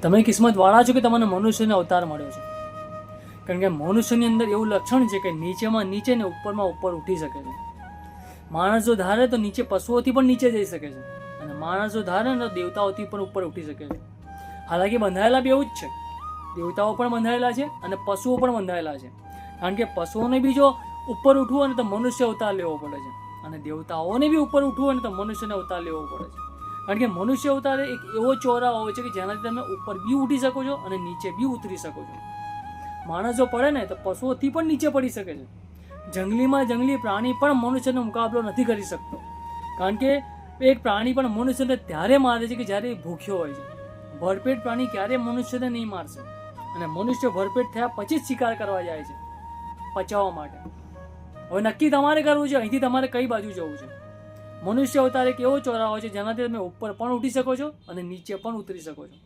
તમે કિસ્મતવાળા છો કે તમને મનુષ્યનો અવતાર મળ્યો છે. કારણ કે મનુષ્યની અંદર એવું લક્ષણ છે કે નીચેમાં નીચે ને ઉપરમાં ઉપર ઉઠી શકે છે. માણસ જો ધારે તો નીચે પશુઓથી પણ નીચે જઈ શકે છે, અને માણસ જો ધારે ને તો દેવતાઓથી પણ ઉપર ઉઠી શકે છે. હાલાકી બંધાયેલા બી એવું જ છે. દેવતાઓ પણ બંધાયેલા છે અને પશુઓ પણ બંધાયેલા છે. કારણ કે પશુઓને બી જો ઉપર ઉઠવું હોય ને તો મનુષ્ય અવતાર લેવો પડે છે, અને દેવતાઓને બી ઉપર ઉઠવું હોય ને તો મનુષ્યને અવતાર લેવો પડે છે. કારણ કે મનુષ્ય અવતાર એક એવો ચોરાવો હોય છે કે જેનાથી તમે ઉપર બી ઉઠી શકો છો અને નીચે બી ઉતરી શકો છો. માણસ જો પડે ને તો પશુઓથી પણ નીચે પડી શકે છે. જંગલી પ્રાણી પણ મનુષ્યનો મુકાબલો નથી કરી શકતો. કારણ કે એક પ્રાણી પણ મનુષ્યને ત્યારે મારે છે કે જ્યારે એ ભૂખ્યો હોય છે. ભરપેટ પ્રાણી ક્યારેય મનુષ્યને નહીં મારશે, અને મનુષ્ય ભરપેટ થયા પછી જ શિકાર કરવા જાય છે પચાવવા માટે. હવે નક્કી તમારે કરવું છે અહીંથી તમારે કઈ બાજુ જવું છે. મનુષ્ય અવતાર એક એવો ચોરાવો છે જેનાથી તમે ઉપર પણ ઉઠી શકો છો અને નીચે પણ ઉતરી શકો છો.